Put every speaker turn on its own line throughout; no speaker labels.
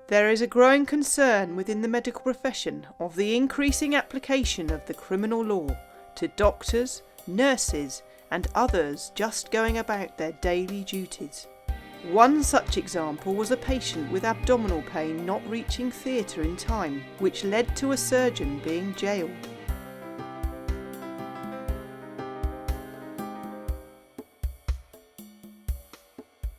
There is a growing concern within the medical profession of the increasing application of the criminal law to doctors, nurses and others just going about their daily duties. One such example was a patient with abdominal pain not reaching theatre in time, which led to a surgeon being jailed.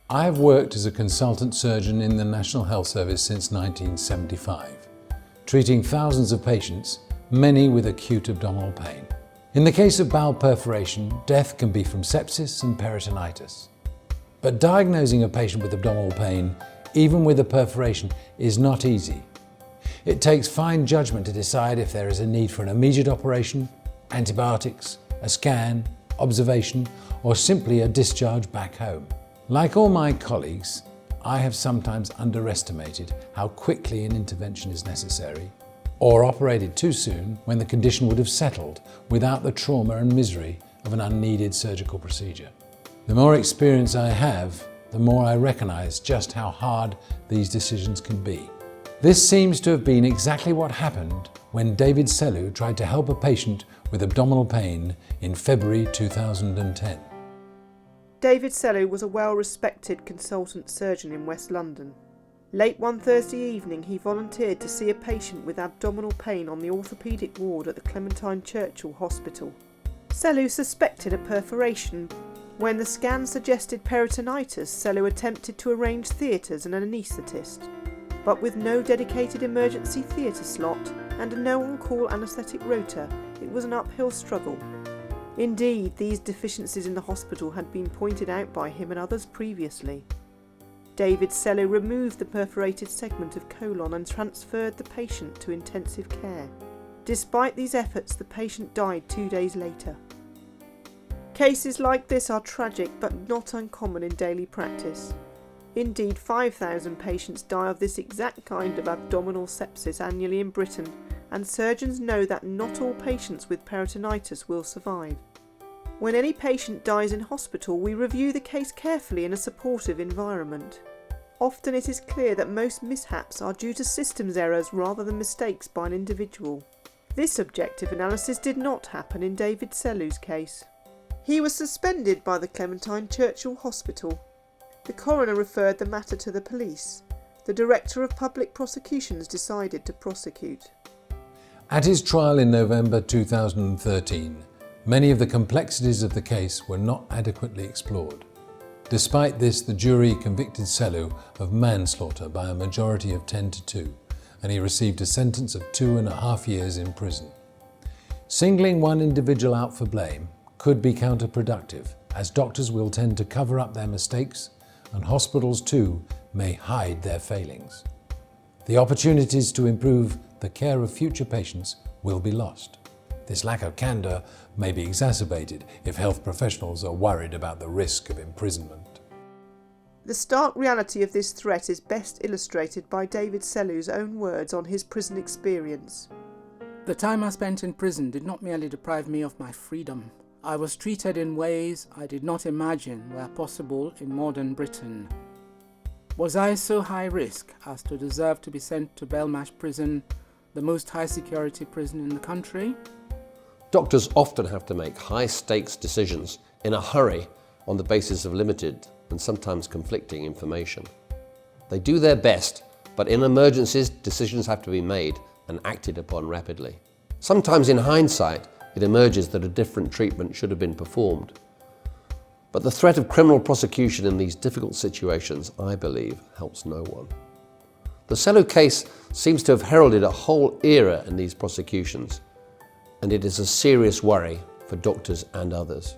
I have worked as a consultant surgeon in the National Health Service since 1975, treating thousands of patients, many with acute abdominal pain. In the case of bowel perforation, death can be from sepsis and peritonitis. But diagnosing a patient with abdominal pain, even with a perforation, is not easy. It takes fine judgment to decide if there is a need for an immediate operation, antibiotics, a scan, observation, or simply a discharge back home. Like all my colleagues, I have sometimes underestimated how quickly an intervention is necessary, or operated too soon when the condition would have settled without the trauma and misery of an unneeded surgical procedure. The more experience I have, the more I recognise just how hard these decisions can be. This seems to have been exactly what happened when David Sellu tried to help a patient with abdominal pain in February 2010.
David Sellu was a well-respected consultant surgeon in West London. Late one Thursday evening, he volunteered to see a patient with abdominal pain on the orthopaedic ward at the Clementine Churchill Hospital. Sellu suspected a perforation. When the scan suggested peritonitis, Sellu attempted to arrange theatres and an anaesthetist. But with no dedicated emergency theatre slot and no on-call anaesthetic rota, it was an uphill struggle. Indeed, these deficiencies in the hospital had been pointed out by him and others previously. David Sellu removed the perforated segment of colon and transferred the patient to intensive care. Despite these efforts, the patient died 2 days later. Cases like this are tragic but not uncommon in daily practice. Indeed, 5,000 patients die of this exact kind of abdominal sepsis annually in Britain, and surgeons know that not all patients with peritonitis will survive. When any patient dies in hospital, we review the case carefully in a supportive environment. Often it is clear that most mishaps are due to systems errors rather than mistakes by an individual. This objective analysis did not happen in David Sellu's case. He was suspended by the Clementine Churchill Hospital. The coroner referred the matter to the police. The Director of Public Prosecutions decided to prosecute.
At his trial in November 2013, many of the complexities of the case were not adequately explored. Despite this, the jury convicted Sellu of manslaughter by a majority of 10-2, and he received a sentence of 2.5 years in prison. Singling one individual out for blame could be counterproductive, as doctors will tend to cover up their mistakes, and hospitals too may hide their failings. The opportunities to improve the care of future patients will be lost. This lack of candour may be exacerbated if health professionals are worried about the risk of imprisonment.
The stark reality of this threat is best illustrated by David Sellu's own words on his prison experience.
The time I spent in prison did not merely deprive me of my freedom. I was treated in ways I did not imagine were possible in modern Britain. Was I so high risk as to deserve to be sent to Belmarsh Prison, the most high-security prison in the country?
Doctors often have to make high-stakes decisions in a hurry on the basis of limited and sometimes conflicting information. They do their best, but in emergencies, decisions have to be made and acted upon rapidly. Sometimes in hindsight, it emerges that a different treatment should have been performed. But the threat of criminal prosecution in these difficult situations, I believe, helps no one. The Sellu case seems to have heralded a whole era in these prosecutions, and it is a serious worry for doctors and others.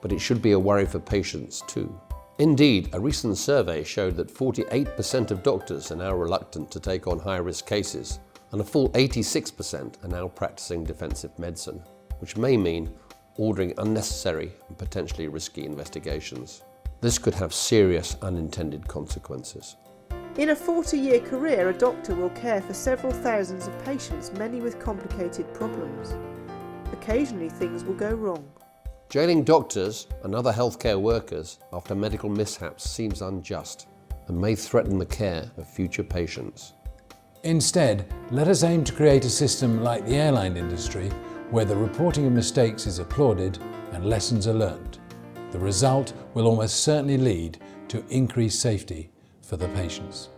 But it should be a worry for patients too. Indeed, a recent survey showed that 48% of doctors are now reluctant to take on high-risk cases, and a full 86% are now practicing defensive medicine, which may mean ordering unnecessary and potentially risky investigations. This could have serious unintended consequences.
In a 40-year career, a doctor will care for several thousands of patients, many with complicated problems. Occasionally things will go wrong.
Jailing doctors and other healthcare workers after medical mishaps seems unjust. and may threaten the care of future patients.
Instead, let us aim to create a system like the airline industry, where the reporting of mistakes is applauded and lessons are learned. The result will almost certainly lead to increased safety for the patients.